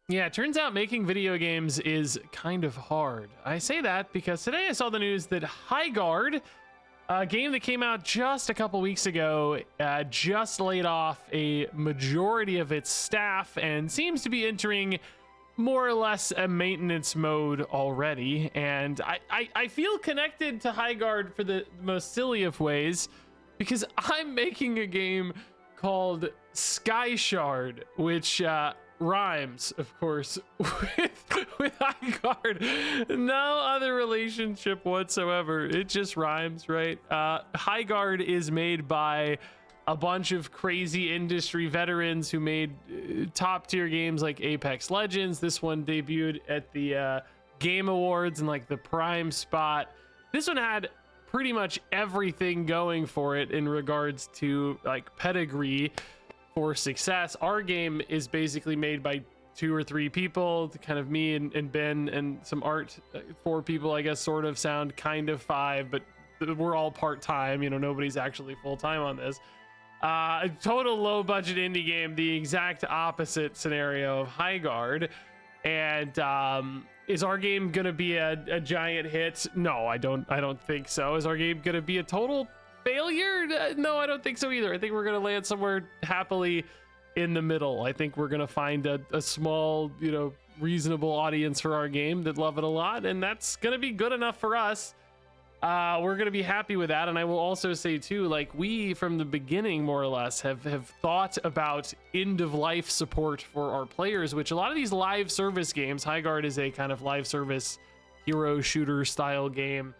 Yeah, it turns out making video games is kind of hard. I say that because today I saw the news that Highguard, a game that came out just a couple weeks ago, just laid off a majority of its staff and seems to be entering more or less a maintenance mode already. And I feel connected to Highguard for the most silly of ways because I'm making a game called Sky Shard, which rhymes, of course, with Highguard. No other relationship whatsoever. It just rhymes, right? Highguard is made by a bunch of crazy industry veterans who made top tier games like Apex Legends. This one debuted at the Game Awards in like the prime spot. This one had pretty much everything going for it in regards to like pedigree for success. Our game is basically made by 2 or 3 people, kind of me and Ben and some art. 4 people, I guess, sort of sound kind of 5, but we're all part-time. You know, nobody's actually full-time on this. A total low budget indie game, the exact opposite scenario of Highguard. And is our game gonna be a giant hit? No, I don't think so. Is our game gonna be a total failure? No, I don't think so either. I think we're gonna land somewhere happily in the middle. I think we're gonna find a small, you know, reasonable audience for our game that love it a lot, and that's gonna be good enough for us. We're gonna be happy with that. And I will also say too, like, we from the beginning more or less have thought about end of life support for our players, which a lot of these live service games, Highguard is a kind of live service hero shooter style game,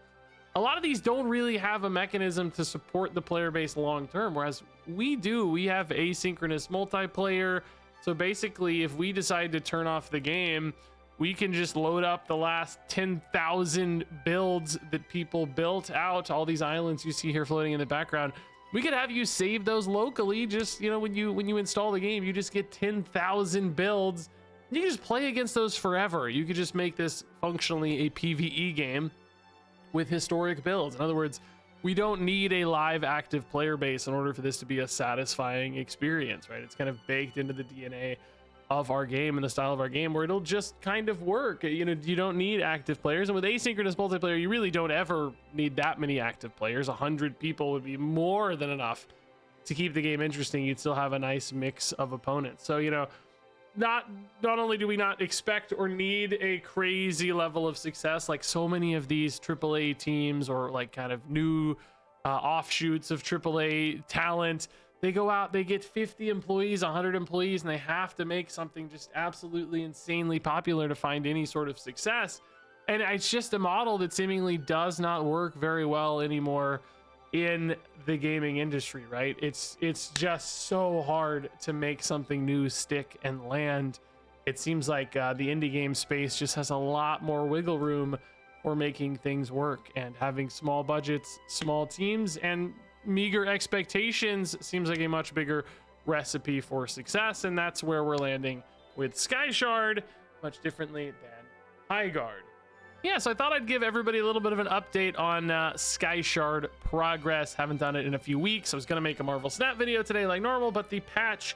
a lot of these don't really have a mechanism to support the player base long term, whereas we do. We have asynchronous multiplayer. So basically, if we decide to turn off the game, we can just load up the last 10,000 builds that people built out, all these islands you see here floating in the background. We could have you save those locally. Just, you know, when you install the game, you just get 10,000 builds. You can just play against those forever. You could just make this functionally a PvE game with historic builds. In other words, we don't need a live active player base in order for this to be a satisfying experience, right? It's kind of baked into the DNA of our game and the style of our game where it'll just kind of work. You know, you don't need active players, and with asynchronous multiplayer, you really don't ever need that many active players. 100 people would be more than enough to keep the game interesting. You'd still have a nice mix of opponents. So, you know, not only do we not expect or need a crazy level of success like so many of these AAA teams or like kind of new offshoots of AAA talent, they go out, they get 50 employees, 100 employees, and they have to make something just absolutely insanely popular to find any sort of success. And it's just a model that seemingly does not work very well anymore in the gaming industry, right? It's just so hard to make something new stick and land. It seems like the indie game space just has a lot more wiggle room for making things work, and having small budgets, small teams, and meager expectations seems like a much bigger recipe for success. And that's where we're landing with Sky Shard, much differently than Highguard. Yeah, so I thought I'd give everybody a little bit of an update on Sky Shard progress. Haven't done it in a few weeks. I was going to make a Marvel Snap video today like normal, but the patch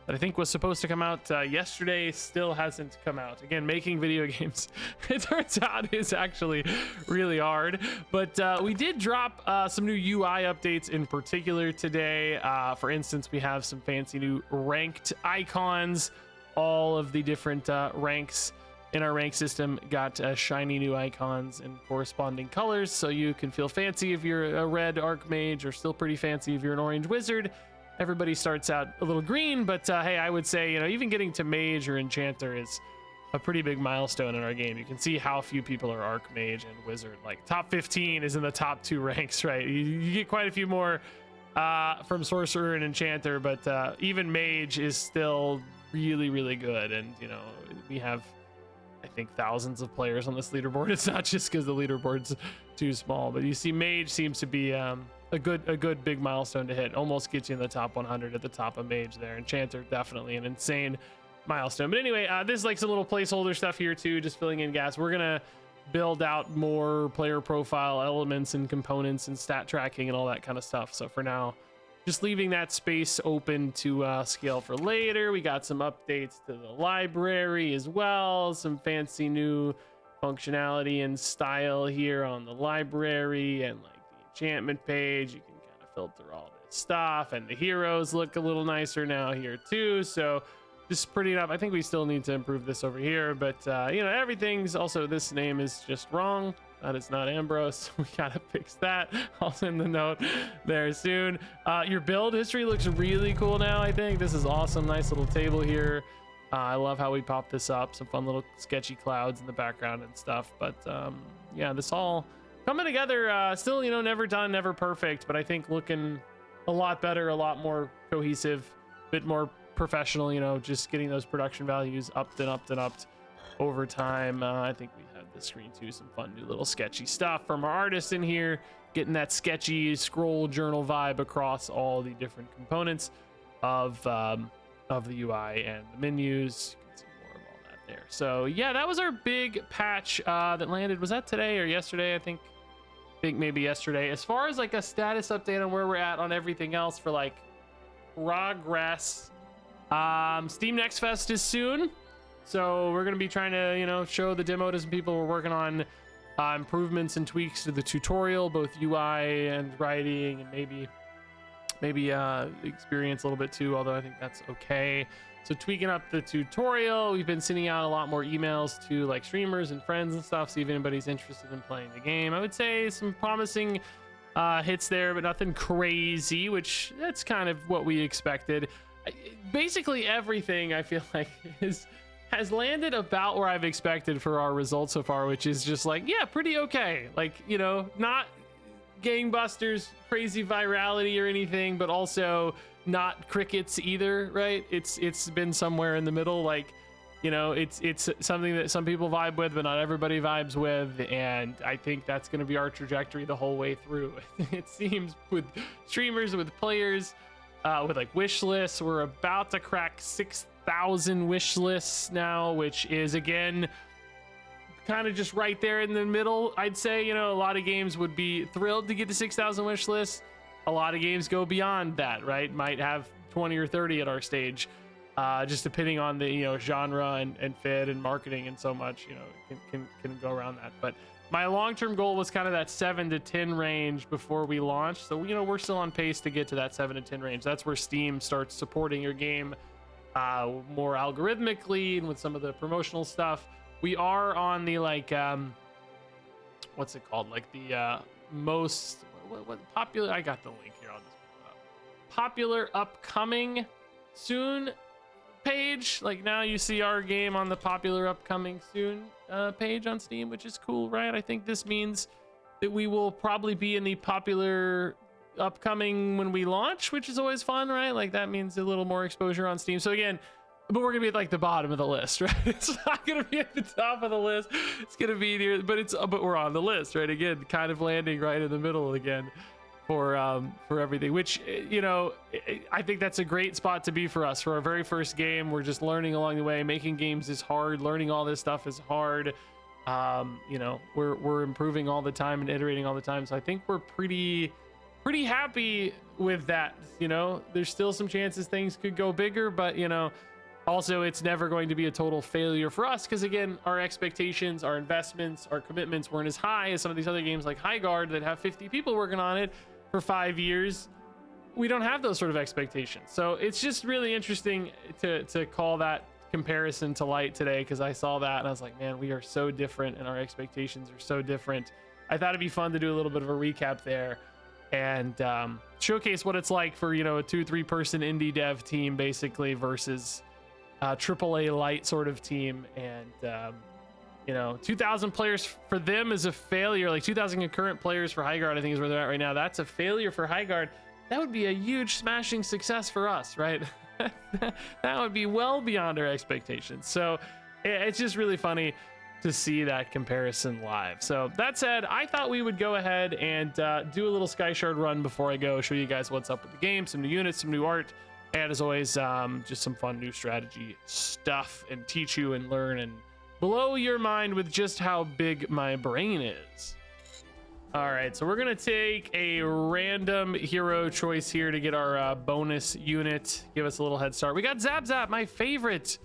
that I think was supposed to come out yesterday still hasn't come out. Again, making video games, it turns out, is actually really hard. But we did drop some new UI updates in particular today. For instance, we have some fancy new ranked icons. All of the different ranks in our rank system got shiny new icons in corresponding colors, so you can feel fancy if you're a red archmage, or still pretty fancy if you're an orange wizard. Everybody starts out a little green, but hey, I would say, you know, even getting to mage or enchanter is a pretty big milestone in our game. You can see how few people are archmage and wizard. Like top 15 is in the top 2 ranks, right? You get quite a few more from sorcerer and enchanter, but even mage is still really, really good. And, you know, we have, I think, thousands of players on this leaderboard. It's not just because the leaderboard's too small, but you see mage seems to be a good big milestone to hit. Almost gets you in the top 100 at the top of mage there. Enchanter, definitely an insane milestone. But anyway, this is like some little placeholder stuff here too, just filling in gas. We're gonna build out more player profile elements and components and stat tracking and all that kind of stuff. So for now, just leaving that space open to scale for later. We got some updates to the library as well, some fancy new functionality and style here on the library, and like the enchantment page, you can kind of filter all this stuff, and the heroes look a little nicer now here too. So just pretty enough. I think we still need to improve this over here, but you know, everything's also, this name is just wrong. That is not Ambrose. We gotta fix that. I'll send the note there soon. Your build history looks really cool now. I think this is awesome. Nice little table here. I love how we pop this up. Some fun little sketchy clouds in the background and stuff. But yeah, this all coming together. Still, you know, never done, never perfect, but I think looking a lot better, a lot more cohesive, a bit more professional. You know, just getting those production values upped and upped and upped over time. I think we had the screen too, some fun new little sketchy stuff from our artists in here, getting that sketchy scroll journal vibe across all the different components of the UI and the menus. You can see more of all that there. So yeah, that was our big patch that landed. Was that today or yesterday? I think maybe yesterday. As far as like a status update on where we're at on everything else for like progress, Steam Next Fest is soon. So we're going to be trying to, you know, show the demo to some people. We're working on improvements and tweaks to the tutorial, both UI and writing, and maybe experience a little bit too, although I think that's okay. So tweaking up the tutorial. We've been sending out a lot more emails to like streamers and friends and stuff, see if anybody's interested in playing the game. I would say some promising hits there, but nothing crazy, which that's kind of what we expected. Basically everything I feel like has landed about where I've expected for our results so far, which is just like, yeah, pretty okay. Like, you know, not gangbusters, crazy virality or anything, but also not crickets either, right? It's been somewhere in the middle. Like, you know, it's something that some people vibe with, but not everybody vibes with, and I think that's going to be our trajectory the whole way through. It seems with streamers, with players, with like wish lists, we're about to crack 6,000 wish lists now, which is again kind of just right there in the middle. I'd say, you know, a lot of games would be thrilled to get to 6,000 wish lists. A lot of games go beyond that, right? Might have 20 or 30 at our stage, just depending on the, you know, genre and fit and marketing, and so much, you know, can go around that. But my long-term goal was kind of that 7 to 10 range before we launched. So, you know, we're still on pace to get to that 7 to 10 range. That's where Steam starts supporting your game more algorithmically and with some of the promotional stuff. We are on the like what's it called, like the most what popular, I got the link here, I'll just pull it up, popular upcoming soon page. Like now you see our game on the popular upcoming soon page on Steam, which is cool, right? I think this means that we will probably be in the popular upcoming when we launch, which is always fun, right? Like that means a little more exposure on Steam. So again, but we're gonna be at like the bottom of the list, right? It's not gonna be at the top of the list. It's gonna be near, but we're on the list, right? Again, kind of landing right in the middle again for everything, which, you know, I think that's a great spot to be for us. For our very first game, we're just learning along the way. Making games is hard. Learning all this stuff is hard. You know, we're improving all the time and iterating all the time. So I think we're pretty happy with that. You know, there's still some chances things could go bigger, but you know, also it's never going to be a total failure for us, because again, our expectations, our investments, our commitments weren't as high as some of these other games like Highguard that have 50 people working on it for 5 years. We don't have those sort of expectations. So it's just really interesting to call that comparison to light today, because I saw that and I was like, man, we are so different and our expectations are so different. I thought it'd be fun to do a little bit of a recap there and showcase what it's like for, you know, a 2-3 person indie dev team basically versus AAA light sort of team. And you know, 2,000 players for them is a failure. Like 2,000 concurrent players for Highguard, I think is where they're at right now. That's a failure for Highguard. That would be a huge smashing success for us, right? That would be well beyond our expectations. So it's just really funny to see that comparison live. So that said, I thought we would go ahead and do a little Sky Shard run before I go, show you guys what's up with the game, some new units, some new art, and as always, just some fun new strategy stuff, and teach you and learn and blow your mind with just how big my brain is. All right, so we're gonna take a random hero choice here to get our bonus unit, give us a little head start. We got Zap Zap, my favorite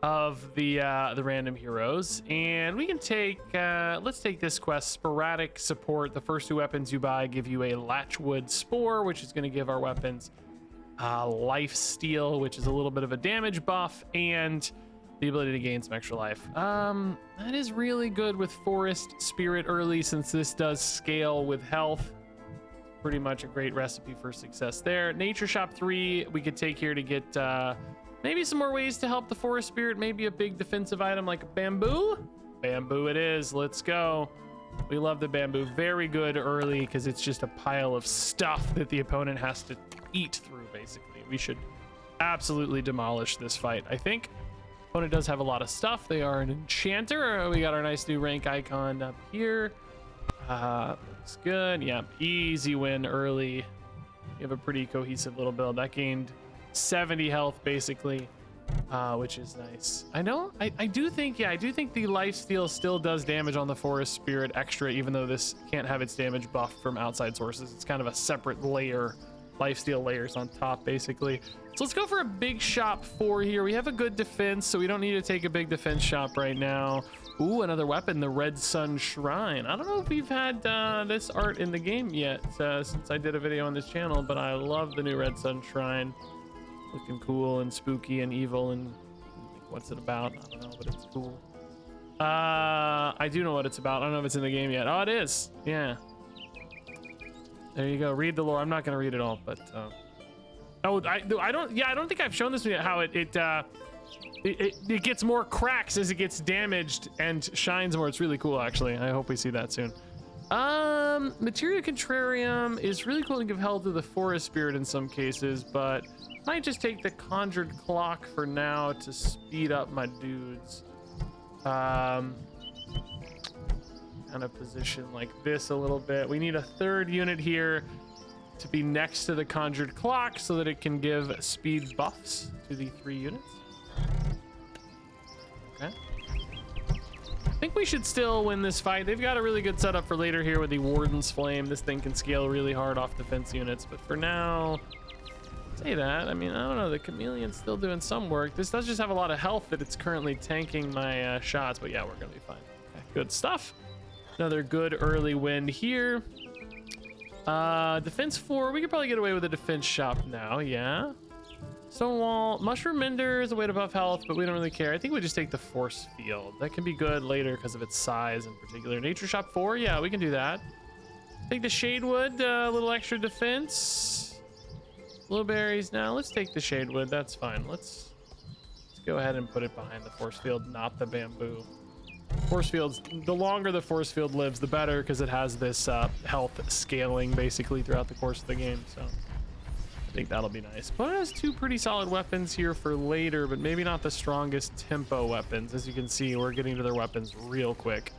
of the random heroes, and we can take let's take this quest, sporadic support. The first 2 weapons you buy give you a Latchwood Spore, which is going to give our weapons life steal, which is a little bit of a damage buff, and the ability to gain some extra life. That is really good with Forest Spirit early, since this does scale with health. Pretty much a great recipe for success there. Nature Shop 3 we could take here to get maybe some more ways to help the Forest Spirit. Maybe a big defensive item like bamboo. Bamboo it is. Let's go. We love the bamboo. Very good early because it's just a pile of stuff that the opponent has to eat through, basically. We should absolutely demolish this fight, I think. Opponent does have a lot of stuff. They are an enchanter. We got our nice new rank icon up here. Looks good. Yeah, easy win early. You have a pretty cohesive little build. That gained 70 health basically, which is nice. I do think the life steal still does damage on the Forest Spirit extra, even though this can't have its damage buff from outside sources. It's kind of a separate layer. Life steal layers on top basically. So let's go for a big shop 4 here. We have a good defense, so we don't need to take a big defense shop right now. Ooh, another weapon, the Red Sun Shrine. I don't know if we've had this art in the game yet since I did a video on this channel, but I love the new Red Sun Shrine. Looking cool and spooky and evil, and what's it about? I don't know, but it's cool. I do know what it's about. I don't know if it's in the game yet. Oh, it is. Yeah. There you go. Read the lore. I'm not gonna read it all, but oh, I don't think I've shown this yet. How it gets more cracks as it gets damaged and shines more. It's really cool, actually. I hope we see that soon. Materia Contrarium is really cool to give health to the Forest Spirit in some cases, but might just take the Conjured Clock for now to speed up my dudes. Kind of position like this a little bit. We need a 3rd unit here to be next to the Conjured Clock so that it can give speed buffs to the 3 units. Okay. I think we should still win this fight. They've got a really good setup for later here with the Warden's Flame. This thing can scale really hard off defense units, but for now, say that. I mean, I don't know. The Chameleon's still doing some work. This does just have a lot of health that it's currently tanking my shots, but yeah, we're gonna be fine. Okay, good stuff. Another good early win here. Defense 4. We could probably get away with a defense shop now. Yeah. Stonewall. Mushroom Mender is a way to buff health, but we don't really care. I think we just take the Force Field. That can be good later because of its size in particular. Nature Shop 4. Yeah, we can do that. Take the Shadewood. A little extra defense. Blueberries. Now let's take the Shadewood. That's fine. Let's go ahead and put it behind the Force Field, not the bamboo. Force fields, the longer the force field lives, the better, because it has this health scaling basically throughout the course of the game. So I think that'll be nice. But it has 2 pretty solid weapons here for later, but maybe not the strongest tempo weapons. As you can see, we're getting to their weapons real quick.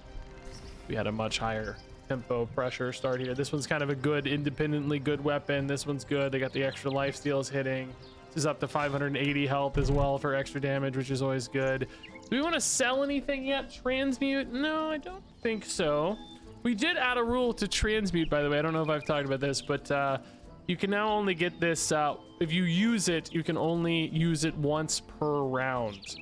We had a much higher tempo pressure start here. This one's kind of a good, independently good weapon. This one's good. They got the extra life steals hitting. This is up to 580 health as well for extra damage, which is always good. Do we want to sell anything yet? Transmute? No, I don't think so. We did add a rule to transmute, by the way. I don't know if I've talked about this, but you can now only get this. If you use it, you can only use it once per round.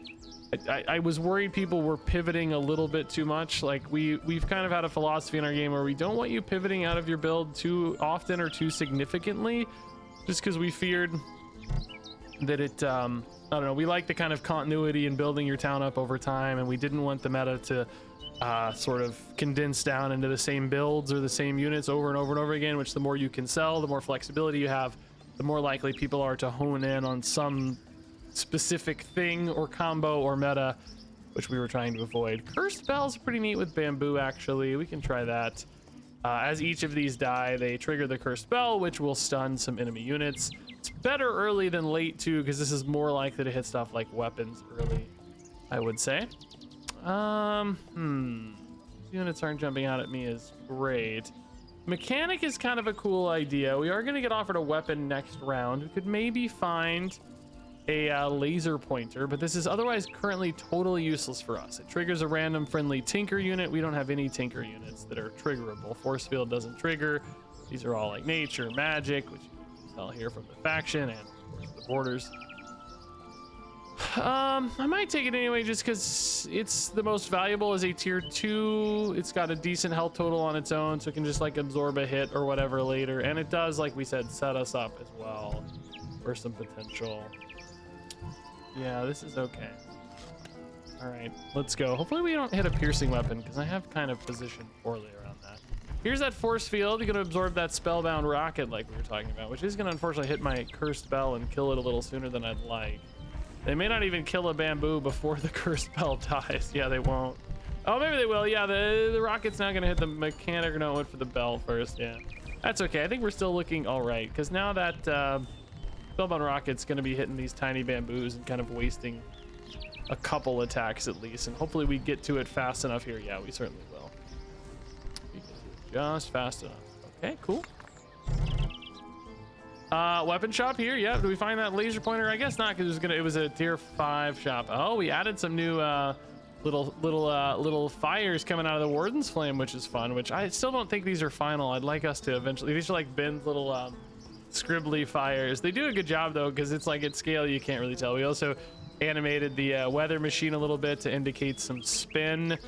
I was worried people were pivoting a little bit too much. Like we've kind of had a philosophy in our game where we don't want you pivoting out of your build too often or too significantly, just because we feared that it I don't know, we like the kind of continuity in building your town up over time, and we didn't want the meta to sort of condense down into the same builds or the same units over and over and over again, which the more you can sell, the more flexibility you have, the more likely people are to hone in on some specific thing or combo or meta, which we were trying to avoid. Cursed Bell's pretty neat with bamboo, actually. We can try that. As each of these die, they trigger the Cursed Bell, which will stun some enemy units. It's better early than late too, because this is more likely to hit stuff like weapons early, I would say. Units aren't jumping out at me is great. Mechanic is kind of a cool idea. We are going to get offered a weapon next round. We could maybe find a laser pointer, but this is otherwise currently totally useless for us. It triggers a random friendly tinker unit. We don't have any tinker units that are triggerable. Force field doesn't trigger. These are all like nature, magic, which you can tell here from the faction and of course the borders. I might take it anyway just because it's the most valuable as a tier 2. It's got a decent health total on its own, so it can just like absorb a hit or whatever later. And it does, like we said, set us up as well for some potential. Yeah, this is okay. All right, let's go. Hopefully we don't hit a piercing weapon because I have kind of positioned poorly around that. Here's that force field. You're going to absorb that spellbound rocket like we were talking about, which is going to unfortunately hit my cursed bell and kill it a little sooner than I'd like. They may not even kill a bamboo before the cursed bell dies. Yeah, they won't. Oh, maybe they will. Yeah, the rocket's now going to hit the mechanic. Or no, it went for the bell first. Yeah, that's okay. I think we're still looking all right because now that spellbound rocket's going to be hitting these tiny bamboos and kind of wasting a couple attacks at least. And hopefully we get to it fast enough here. Yeah, we certainly will. We get to it just fast enough. Okay, cool. Weapon shop here. Yeah, do we find that laser pointer? I guess not, because it was a tier 5 shop. Oh, we added some new little fires coming out of the Warden's Flame, which is fun, which I still don't think these are final. I'd like us to eventually. These are like Ben's little scribbly fires. They do a good job though, because it's like at scale you can't really tell. We also animated the weather machine a little bit to indicate some spin.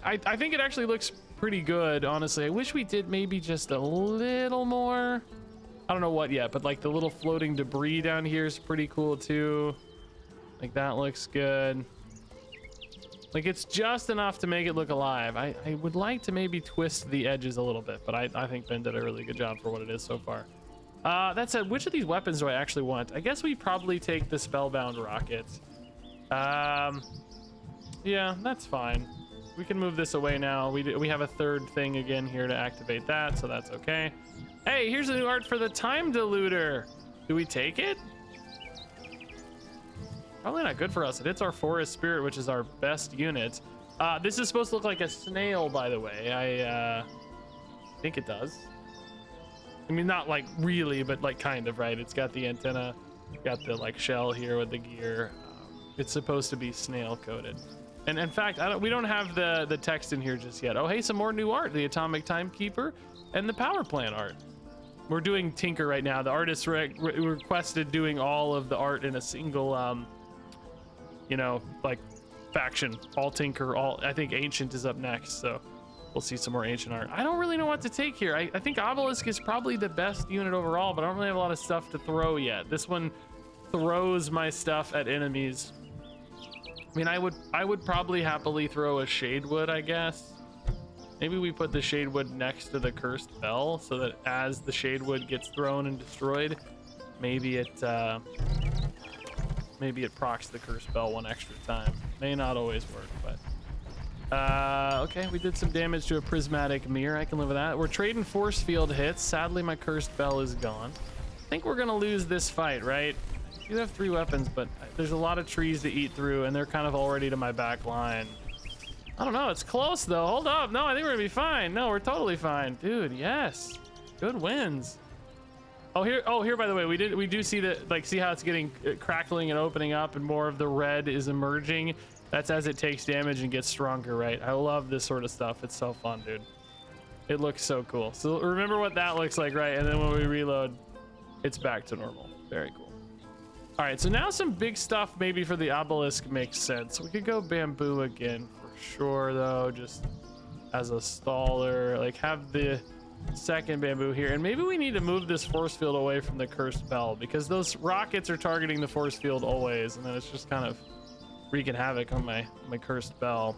I think it actually looks pretty good, honestly. I wish we did maybe just a little more. I don't know what yet, but like the little floating debris down here is pretty cool too. Like that looks good. Like it's just enough to make it look alive. I would like to maybe twist the edges a little bit, but I think Ben did a really good job for what it is so far. That said, which of these weapons do I actually want? I guess we probably take the spellbound rocket. Yeah, that's fine. We can move this away now. We have a third thing again here to activate that, so that's okay. Hey, here's a new art for the time diluter. Do we take it? Probably not good for us. It hits our forest spirit, which is our best unit. This is supposed to look like a snail, by the way. I think it does. I mean, not like really, but like kind of, right? It's got the antenna, got the like shell here with the gear. It's supposed to be snail coated. And in fact, we don't have the text in here just yet. Oh, hey, some more new art. The Atomic Timekeeper and the power plant art. We're doing Tinker right now. The artist requested doing all of the art in a single, you know, like faction. All Tinker, I think Ancient is up next, so we'll see some more Ancient art. I don't really know what to take here. I think Obelisk is probably the best unit overall, but I don't really have a lot of stuff to throw yet. This one throws my stuff at enemies. I mean, I would probably happily throw a Shadewood, I guess. Maybe we put the Shadewood next to the Cursed Bell so that as the Shadewood gets thrown and destroyed, maybe it procs the Cursed Bell one extra time. May not always work, but okay, we did some damage to a prismatic mirror. I can live with that. We're trading force field hits. Sadly, my Cursed Bell is gone. I think we're gonna lose this fight, right? You have 3 weapons, but there's a lot of trees to eat through, and they're kind of already to my back line. I don't know. It's close though. Hold up. No, I think we're gonna be fine. No, we're totally fine, dude. Yes, good wins. Oh, here. By the way, we do see that, like, see how it's getting crackling and opening up, and more of the red is emerging. That's as it takes damage and gets stronger, right? I love this sort of stuff. It's so fun, dude. It looks so cool. So remember what that looks like, right? And then when we reload, it's back to normal. Very cool. All right, so now some big stuff maybe for the Obelisk makes sense. We could go bamboo again for sure, though, just as a staller. Like, have the second bamboo here, and maybe we need to move this force field away from the Cursed Bell, because those rockets are targeting the force field always, and then it's just kind of wreaking havoc on my Cursed Bell.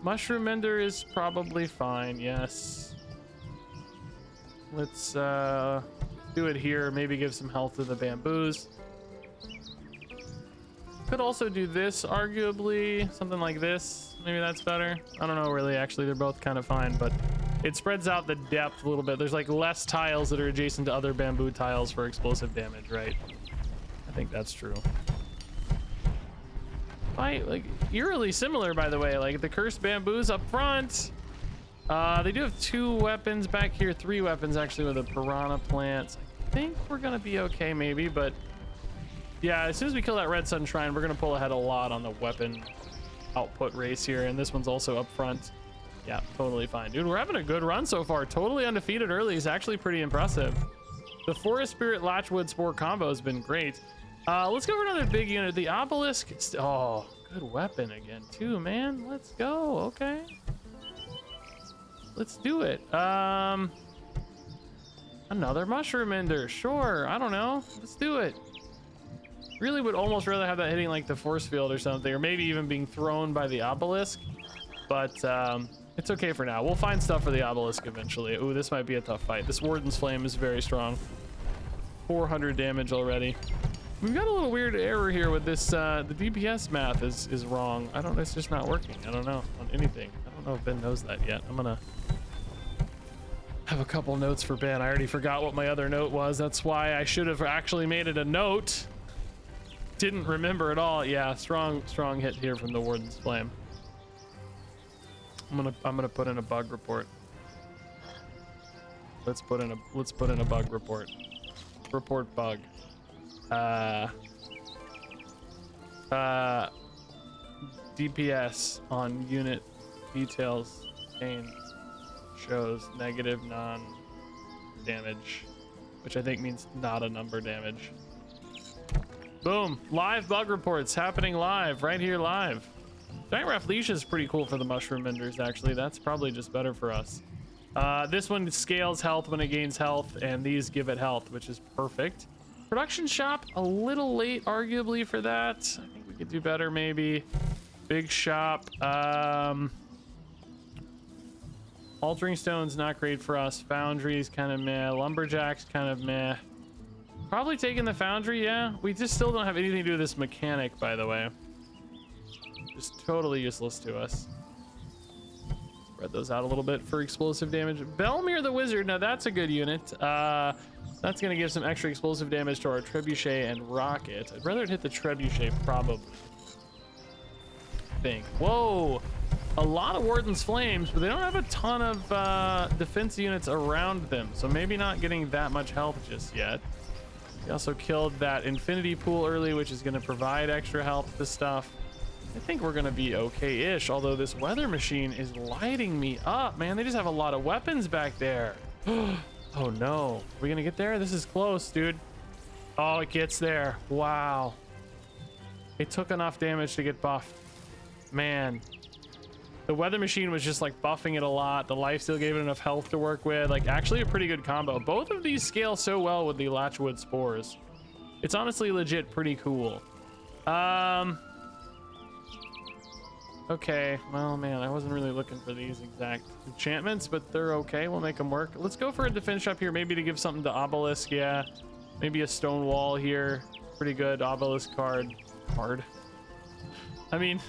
Mushroom Mender is probably fine. Yes, let's do it here. Maybe give some health to the bamboos. Could also do this, arguably something like this. Maybe that's better. I don't know, really. Actually, they're both kind of fine, but it spreads out the depth a little bit. There's like less tiles that are adjacent to other bamboo tiles for explosive damage, right? I think that's true. Like eerily similar, by the way. Like the cursed bamboos up front. They do have 2 weapons back here, 3 weapons actually with the piranha plants. I think we're gonna be okay, maybe, but Yeah, as soon as we kill that red sun shrine, we're gonna pull ahead a lot on the weapon output race here, and this one's also up front. Yeah, totally fine. Dude, we're having a good run so far. Totally undefeated early is actually pretty impressive. The Forest Spirit Latchwood Spore combo has been great. Let's go for another big unit. The Obelisk. Oh, good weapon again, too, man. Let's go. Okay. Let's do it. Another Mushroom Ender. Sure. I don't know. Let's do it. Really would almost rather have that hitting like the force field or something, or maybe even being thrown by the Obelisk. But it's okay for now. We'll find stuff for the Obelisk eventually. Ooh, this might be a tough fight. This Warden's Flame is very strong. 400 damage already. We've got a little weird error here with this. The DPS math is wrong. I don't. It's just not working. I don't know on anything. I don't know if Ben knows that yet. I'm gonna have a couple notes for Ben. I already forgot what my other note was. That's why I should have actually made it a note. Didn't remember at all. Yeah, strong hit here from the Warden's Flame. I'm gonna put in a bug report. Let's put in a bug report. Report bug. DPS on unit details pane shows negative non-damage, which I think means not a number damage. Boom, live bug reports happening live right here live. Giant Rafflesia is pretty cool for the Mushroom Enders, actually. That's probably just better for us. This one scales health when it gains health, and these give it health, which is perfect. Production shop, a little late, arguably, for that. I think we could do better, maybe. Big shop. Altering stone's not great for us. Foundry's kind of meh. Lumberjack's kind of meh. Probably taking the foundry, yeah. We just still don't have anything to do with this mechanic, by the way. Just totally useless to us. Spread those out a little bit for explosive damage. Belmir the Wizard, now that's a good unit. That's gonna give some extra explosive damage to our Trebuchet and Rocket. I'd rather it hit the Trebuchet, probably. Whoa, a lot of Warden's Flames, but they don't have a ton of defense units around them, so maybe not getting that much health just yet. We also killed that Infinity Pool early, which is gonna provide extra health to stuff. I think we're gonna be okay-ish, although this weather machine is lighting me up, man. They just have a lot of weapons back there. Oh no, are we gonna get there? This is close, dude. Oh, it gets there. Wow. It took enough damage to get buffed. Man. The weather machine was just like buffing it a lot. The lifesteal gave it enough health to work with. Like actually a pretty good combo. Both of these scale so well with the Latchwood Spores. It's honestly legit pretty cool. Okay, well, man, I wasn't really looking for these exact enchantments, but they're okay. We'll make them work. Let's go for a defense shop here, maybe to give something to Obelisk. Yeah, maybe a stone wall here. Pretty good Obelisk card. I mean,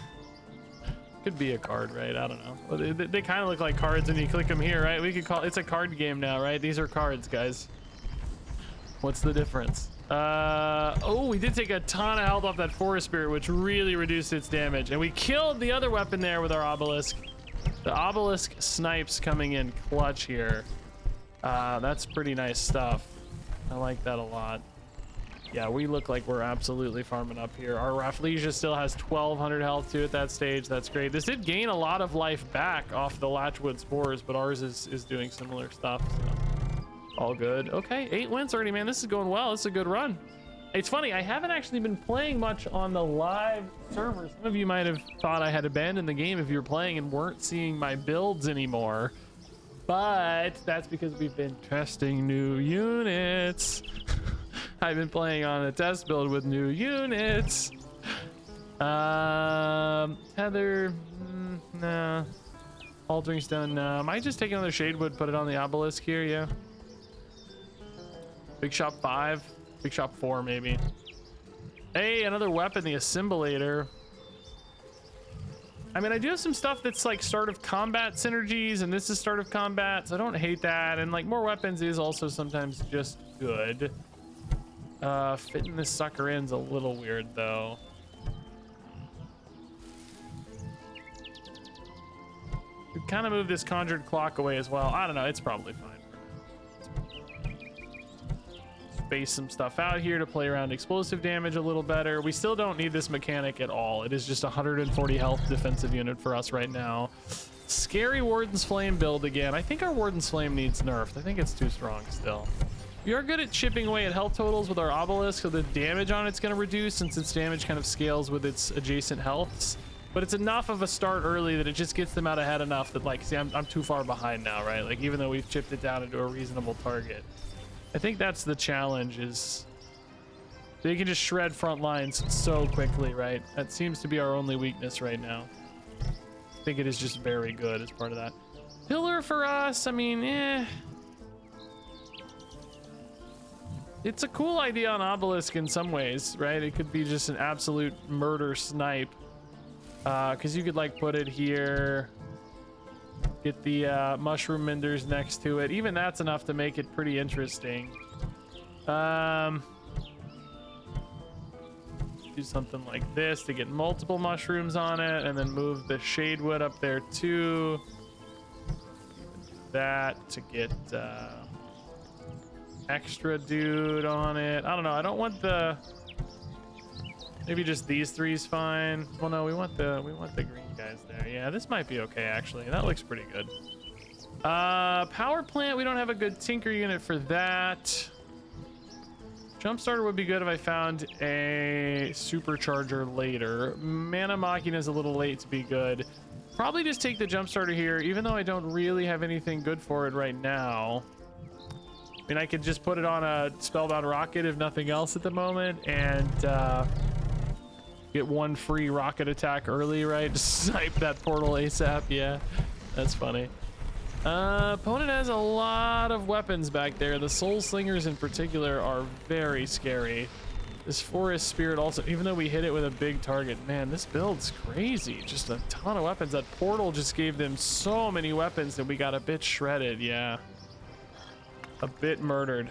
could be a card, right? I don't know. Well, they kind of look like cards when you click them here, right? We could call it's a card game now, right? These are cards, guys. What's the difference? Oh, we did take a ton of health off that Forest Spirit, which really reduced its damage. And we killed the other weapon there with our Obelisk. The Obelisk snipes coming in clutch here. That's pretty nice stuff. I like that a lot. Yeah, we look like we're absolutely farming up here. Our Rafflesia still has 1200 health to at that stage. That's great. This did gain a lot of life back off the Latchwood Spores, but ours is doing similar stuff. So. All good. Okay, 8 wins already, man. This is going well. This is a good run. It's funny, I haven't actually been playing much on the live server. Some of you might have thought I had abandoned the game if you were playing and weren't seeing my builds anymore. But that's because we've been testing new units. I've been playing on a test build with new units. Heather, nah. Altering Stone, no. Might just take another Shadewood, put it on the Obelisk here, yeah. Big Shop 5, Big Shop 4 maybe. Hey, another weapon, the Assimilator. I mean, I do have some stuff that's like start of combat synergies, and this is start of combat, so I don't hate that. And like more weapons is also sometimes just good. Fitting this sucker in's a little weird though. We kind of move this Conjured Clock away as well. I don't know, it's probably fine. space some stuff out here to play around explosive damage a little better. We still don't need this mechanic at all. It is just 140 health defensive unit for us right now. Scary Warden's Flame build again. I think our Warden's Flame needs nerfed. I think it's too strong still. We are good at chipping away at health totals with our obelisk, so the damage on it's going to reduce since its damage kind of scales with its adjacent healths. But it's enough of a start early that it just gets them out ahead enough that, like, see, I'm too far behind now, right? Like, even though we've chipped it down into a reasonable target. I think that's the challenge, is they can just shred front lines so quickly, right? That seems to be our only weakness right now. I think it is just very good as part of that. Pillar for us, I mean, it's a cool idea on obelisk in some ways, right? It could be just an absolute murder snipe. Because you could, like, put it here, get the mushroom menders next to it. Even that's enough to make it pretty interesting. Do something like this to get multiple mushrooms on it, and then move the shade wood up there too. That to get extra dude on it. I don't know. I don't want the. Maybe just these three's fine. Well, no, we want the green guys there. Yeah, this might be okay actually. That looks pretty good. Power plant. We don't have a good tinker unit for that. Jump starter would be good if I found a supercharger later. Mana Machina is a little late to be good. Probably just take the jump starter here, even though I don't really have anything good for it right now. I mean, I could just put it on a spellbound rocket if nothing else at the moment, and get one free rocket attack early, right? Just snipe that portal ASAP. Yeah, that's funny. Opponent has a lot of weapons back there. The soul slingers in particular are very scary. This forest spirit also, even though we hit it with a big target, man, this build's crazy. Just a ton of weapons. That portal just gave them so many weapons that we got a bit shredded. Yeah, a bit murdered.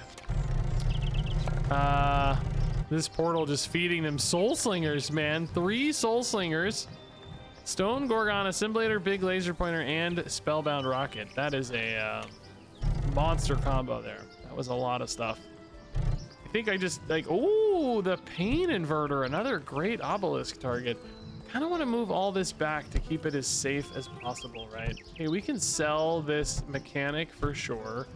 This portal just feeding them soul slingers, man. 3 soul slingers, stone gorgon, assimilator, big laser pointer, and spellbound rocket. That is a monster combo there. That was a lot of stuff. I think I just like, oh, the pain inverter, another great obelisk target. Kind of want to move all this back to keep it as safe as possible, right? Okay, we can sell this mechanic for sure.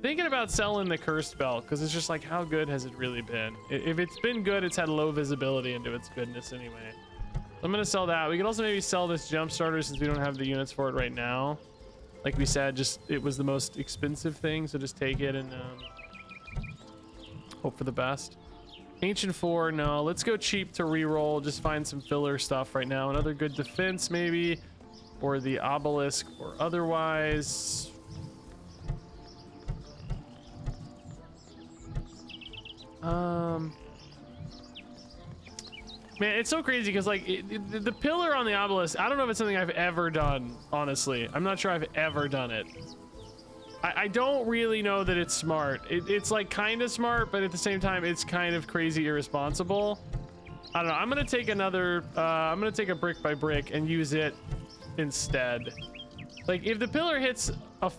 Thinking about selling the cursed belt, because it's just like, how good has it really been? If it's been good, it's had low visibility into its goodness anyway. I'm gonna sell that. We could also maybe sell this jump starter since we don't have the units for it right now. Like we said, just it was the most expensive thing, so just take it and hope for the best. Ancient 4, no. Let's go cheap to reroll. Just find some filler stuff right now. Another good defense maybe, or the obelisk, or otherwise. Man, it's so crazy because like the pillar on the obelisk, I don't know if it's something I've ever done, honestly. I'm not sure I've ever done it. I don't really know that it's smart. It's like kind of smart, but at the same time it's kind of crazy irresponsible. I don't know. I'm gonna take another I'm gonna take a brick by brick and use it instead. Like if the pillar hits a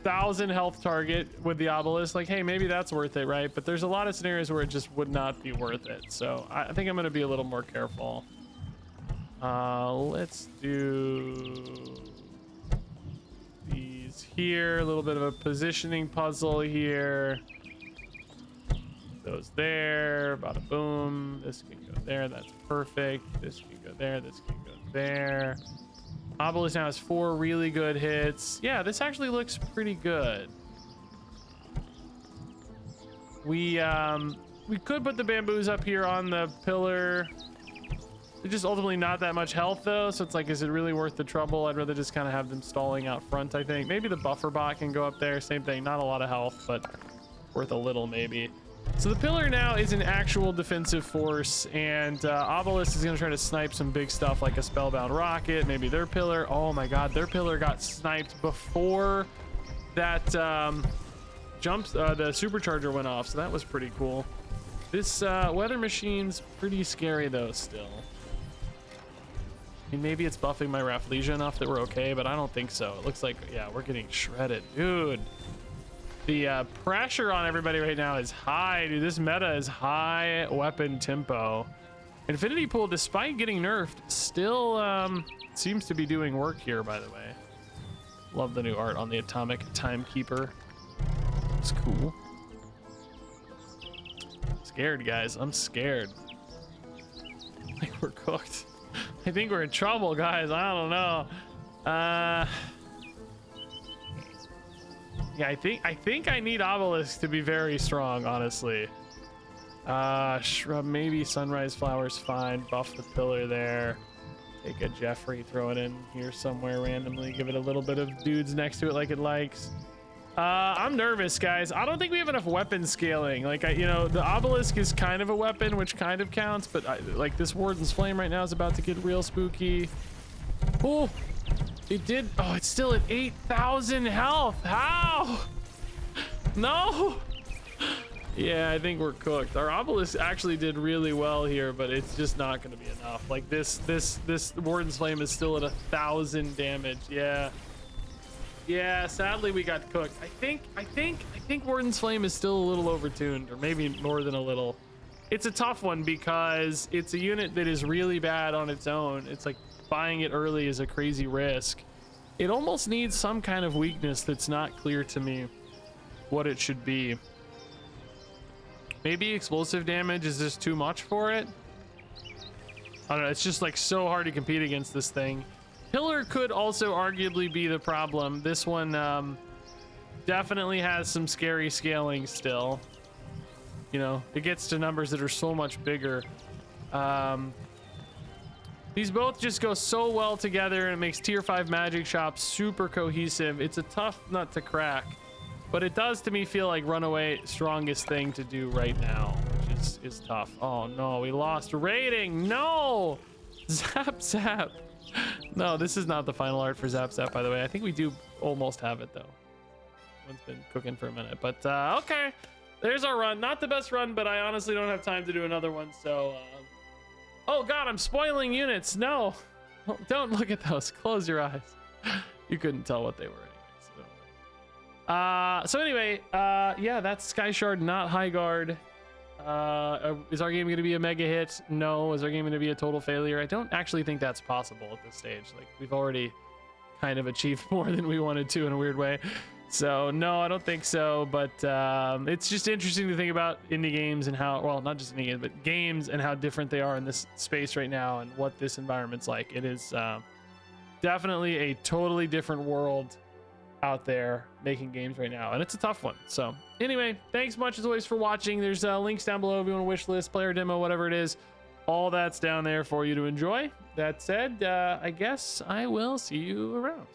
1,000 health target with the obelisk, like, hey, maybe that's worth it, right? But there's a lot of scenarios where it just would not be worth it, so I think I'm going to be a little more careful. Let's do these here. A little bit of a positioning puzzle here. Those there. Bada boom. This can go there. That's perfect. This can go there. This can go there. Obelisk now has 4 really good hits. Yeah, this actually looks pretty good. We could put the bamboos up here on the pillar. They're just ultimately not that much health though, so it's like, is it really worth the trouble? I'd rather just kind of have them stalling out front, I think. Maybe the buffer bot can go up there. Same thing, not a lot of health, but worth a little maybe. So the pillar now is an actual defensive force, and obelisk is going to try to snipe some big stuff like a spellbound rocket, maybe their pillar. Oh my god, their pillar got sniped before that the supercharger went off, so that was pretty cool. This weather machine's pretty scary though still. I mean, maybe it's buffing my Rafflesia enough that we're okay, but I don't think so. It looks like, yeah, we're getting shredded. Dude, The pressure on everybody right now is high, dude. This meta is high weapon tempo. Infinity Pool, despite getting nerfed, still seems to be doing work here, by the way. Love the new art on the Atomic Timekeeper. It's cool. Scared, guys. I'm scared. I think we're cooked. I think we're in trouble, guys. I don't know. Yeah, I think I need Obelisk to be very strong, honestly. Shrub, maybe Sunrise Flower's fine. Buff the pillar there. Take a Jeffrey, throw it in here somewhere randomly. Give it a little bit of dudes next to it like it likes. I'm nervous, guys. I don't think we have enough weapon scaling. Like, you know, the Obelisk is kind of a weapon, which kind of counts, but like this Warden's Flame right now is about to get real spooky. Oh, it did. Oh, it's still at 8,000 health. How? No. Yeah, I think we're cooked. Our Obelisk actually did really well here, but it's just not going to be enough. Like this Warden's Flame is still at 1,000 damage. Yeah, sadly we got cooked. I think Warden's Flame is still a little overtuned, or maybe more than a little. It's a tough one because it's a unit that is really bad on its own. It's like buying it early is a crazy risk. It almost needs some kind of weakness that's not clear to me what it should be. Maybe explosive damage is just too much for it. I don't know, it's just like so hard to compete against this thing. Pillar could also arguably be the problem. This one definitely has some scary scaling still. You know, it gets to numbers that are so much bigger. These both just go so well together, and it makes tier 5 magic shops super cohesive. It's a tough nut to crack, but it does to me feel like runaway strongest thing to do right now, which is tough. Oh no, we lost rating. No, Zap. No, this is not the final art for Zap, by the way. I think we do almost have it though. One's been cooking for a minute, but okay, there's our run. Not the best run, but I honestly don't have time to do another one, so oh god, I'm spoiling units. No, don't look at those. Close your eyes. You couldn't tell what they were anyway, so anyway, yeah, that's Sky Shard, not High Guard. Is our game going to be a mega hit? No. Is our game going to be a total failure? I don't actually think that's possible at this stage. Like, we've already kind of achieved more than we wanted to in a weird way. So no, I don't think so, but it's just interesting to think about indie games and how, well, not just indie games, but games and how different they are in this space right now and what this environment's like. It is definitely a totally different world out there making games right now, and it's a tough one. So anyway, thanks much as always for watching. There's links down below if you want to wish list, player demo, whatever it is. All that's down there for you to enjoy. That said, I guess I will see you around.